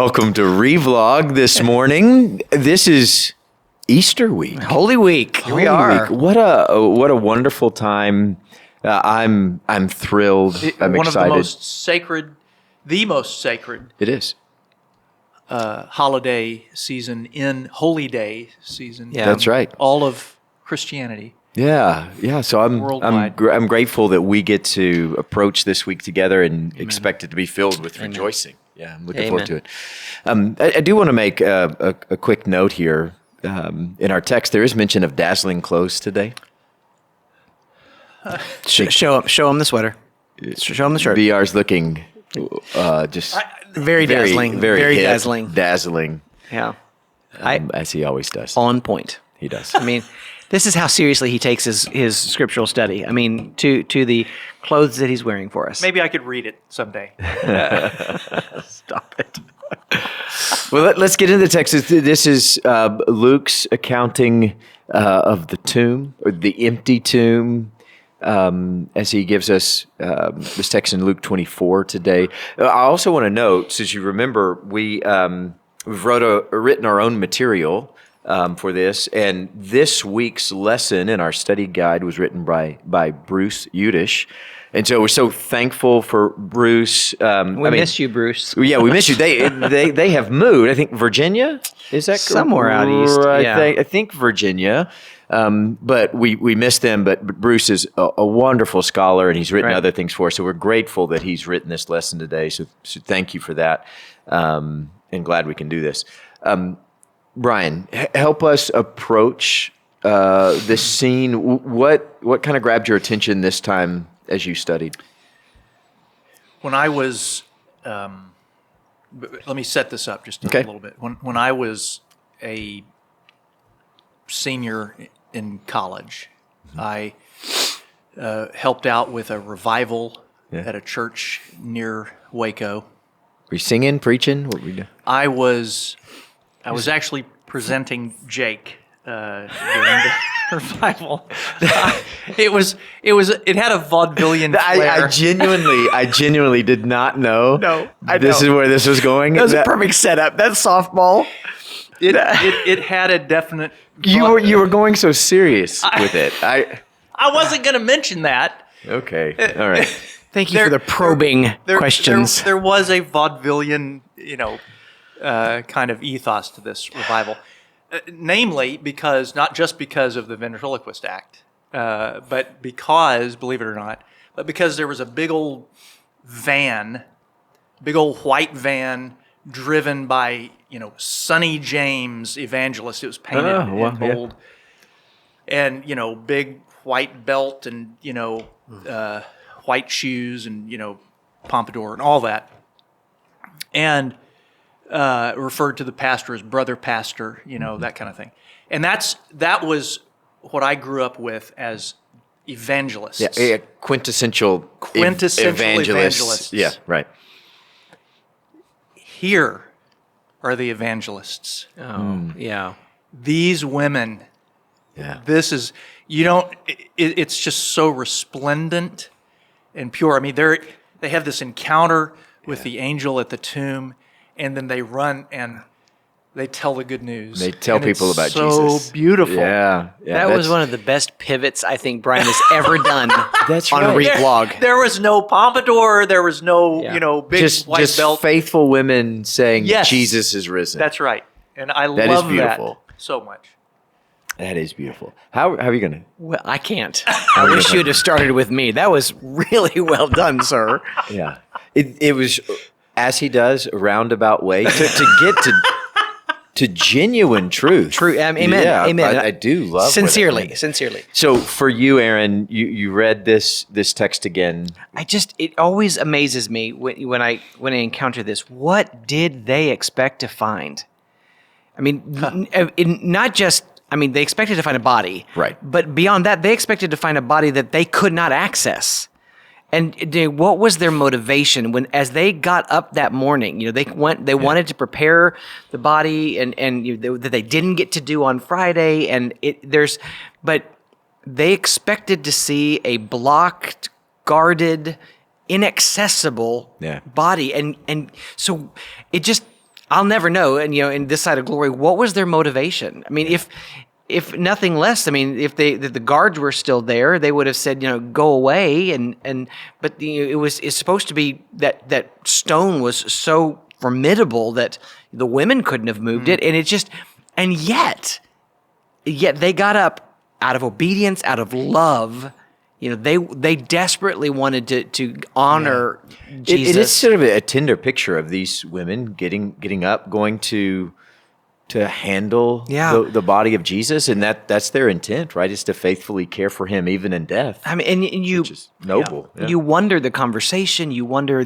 Welcome to Revlog this morning. This is Easter week. Holy Week. Here we are. What a wonderful time. I'm thrilled. I'm one excited. of the most sacred It is. holiday season in holy day season. Yeah. That's right. All of Christianity. Yeah. So Worldwide. I'm grateful that we get to approach this week together and expect it to be filled with rejoicing. Yeah, I'm looking forward to it. I do want to make a quick note here. In our text, there is mention of dazzling clothes today. Show him the sweater. Show him the shirt. BR's looking just Very dazzling. Very hip, dazzling. dazzling. Yeah. As he always does. On point. He does. I mean, this is how seriously he takes his scriptural study. I mean, to the clothes that he's wearing for us. Maybe I could read it someday. Stop it. Well, let's get into the text. This is Luke's accounting of the tomb, or the empty tomb, as he gives us this text in Luke 24 today. I also want to note, since you remember, we've written our own material for this, and this week's lesson in our study guide was written by Bruce Udish. And so we're so thankful for Bruce. We miss you, Bruce. Yeah, we miss you. They have moved. I think Virginia, is that correct? Somewhere out east. Yeah. I think Virginia. But we miss them. But Bruce is a wonderful scholar, and he's written other things for us. So we're grateful that he's written this lesson today. So thank you for that, and glad we can do this. Brian, help us approach this scene. What kind of grabbed your attention this time as you studied? When I was, let me set this up just a little bit. When I was a senior in college, I helped out with a revival at a church near Waco. Were you singing, preaching? What were you doing? I was actually presenting Jake during the revival. It had a vaudevillian flair. I genuinely did not know. No, this is where this was going. That was a perfect setup. That's softball. It had a definite. You were going so serious with it. I wasn't going to mention that. Okay. All right. Thank you for the probing questions. There was a vaudevillian, kind of ethos to this revival. Namely, not just because of the ventriloquist act, but because, believe it or not, because there was a big old white van driven by, Sonny James Evangelists. It was painted in gold. Yeah. And, big white belt and, white shoes and, pompadour and all that. And referred to the pastor as brother pastor, that kind of thing. And that was what I grew up with as evangelists. Yeah, quintessential evangelists. Yeah, right. Here are the evangelists. Oh, yeah. These women. Yeah. This is, it's just so resplendent and pure. I mean, they have this encounter with the angel at the tomb, and then they run and they tell the good news. They tell people about Jesus. So beautiful. Yeah. That was one of the best pivots I think Brian has ever done That's on right. Revlog. There was no pompadour. There was no, big white belt. Faithful women saying, Yes. Jesus is risen. That's right. And I That is love beautiful. that so much. That is beautiful. How are you going to? Well, I can't. I wish you'd have started with me. That was really well done, sir. Yeah. It was, as he does, a roundabout way to get to genuine truth. True. Amen. Yeah, Amen. I do love Sincerely. So for you, Aaron, you read this text again. It always amazes me when I encounter this. What did they expect to find? I mean, not just. I mean, they expected to find a body, right? But beyond that, they expected to find a body that they could not access. And what was their motivation as they got up that morning? They wanted to prepare the body, and that they didn't get to do on Friday. But they expected to see a blocked, guarded, inaccessible body, and so it just. I'll never know. And in this side of glory, what was their motivation? I mean, if nothing less, I mean, if the guards were still there, they would have said, go away. But it's supposed to be that stone was so formidable that the women couldn't have moved it, and yet they got up out of obedience, out of love. They desperately wanted to honor Jesus. It is sort of a tender picture of these women getting up, going to handle the body of Jesus, and that's their intent, right? Is to faithfully care for him even in death. I mean, and you, which is noble. Yeah. You wonder the conversation, you wonder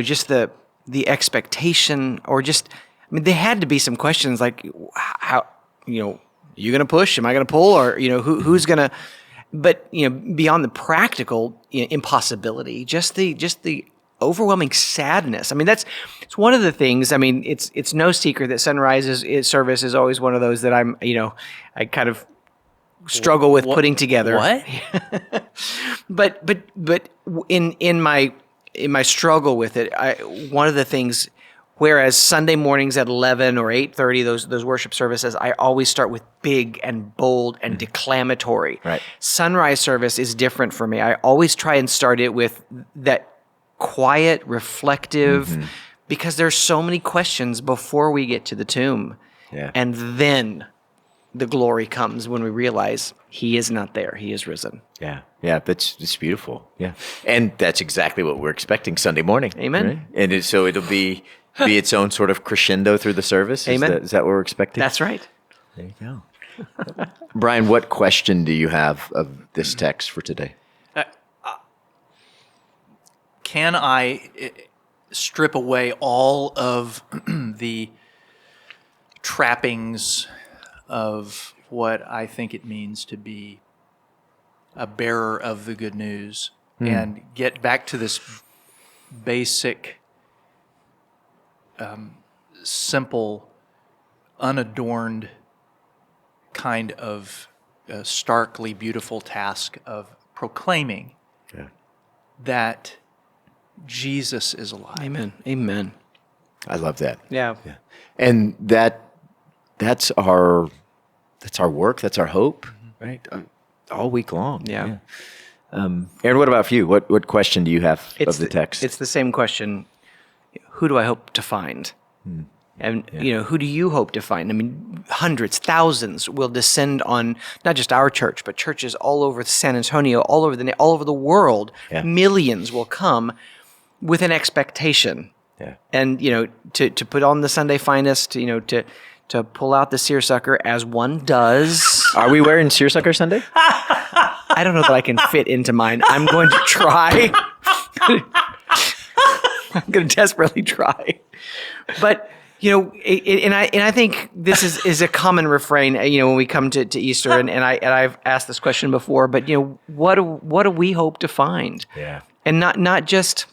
just the expectation, or just, I mean, there had to be some questions like, how, you going to push? Am I going to pull? Or, who's going to, but, beyond the practical impossibility, just the overwhelming sadness. I mean, it's one of the things. I mean, it's no secret that service is always one of those that I kind of struggle with putting together. What? but in my struggle with it, one of the things, whereas Sunday mornings at 11 or 8:30, those worship services, I always start with big and bold and declamatory. Right. Sunrise service is different for me. I always try and start it with that quiet, reflective, because there's so many questions before we get to the tomb. Yeah. And then the glory comes when we realize he is not there. He is risen. Yeah. Yeah. It's beautiful. Yeah. And that's exactly what we're expecting Sunday morning. Amen. Right? And so it'll be its own sort of crescendo through the service. Amen. Is that what we're expecting? That's right. There you go. Brian, what question do you have of this text for today? Can I strip away all of the trappings of what I think it means to be a bearer of the good news and get back to this basic, simple, unadorned kind of starkly beautiful task of proclaiming that Jesus is alive. Amen. Amen. I love that. Yeah. And that's our work. That's our hope, right? All week long. Yeah. Aaron, what about you? What question do you have of the text? It's the same question. Who do I hope to find? And, who do you hope to find? I mean, hundreds, thousands will descend on not just our church, but churches all over San Antonio, all over the world. Yeah. Millions will come with an expectation. Yeah. And, to put on the Sunday finest, to pull out the seersucker as one does. Are we wearing seersucker Sunday? I don't know that I can fit into mine. I'm going to try. I'm going to desperately try. But, and I think this is a common refrain, when we come to Easter, and I've asked this question before, but, what do we hope to find? Yeah. And not just...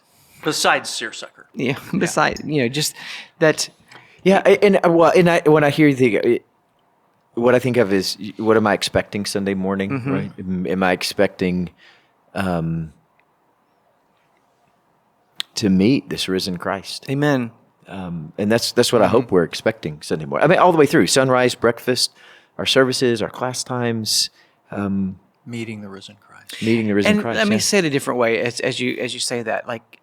Besides seersucker. Yeah, besides, just that... Yeah, and when I hear what I think of is, what am I expecting Sunday morning, right? Am I expecting to meet this risen Christ? Amen. And that's what I hope we're expecting Sunday morning. I mean, all the way through, sunrise, breakfast, our services, our class times. Meeting the risen Christ. Meeting the risen And Christ. let me say it a different way as you say that. Like,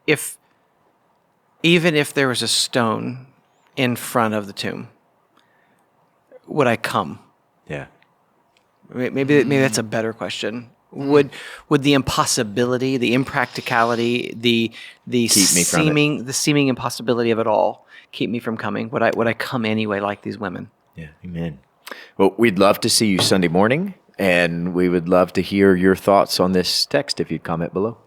even if there was a stone in front of the tomb, would I come? Yeah. Maybe that's a better question. Would the impossibility, the impracticality, the seeming impossibility of it all keep me from coming? Would I come anyway, like these women? Yeah. Amen. Well, we'd love to see you Sunday morning, and we would love to hear your thoughts on this text if you'd comment below.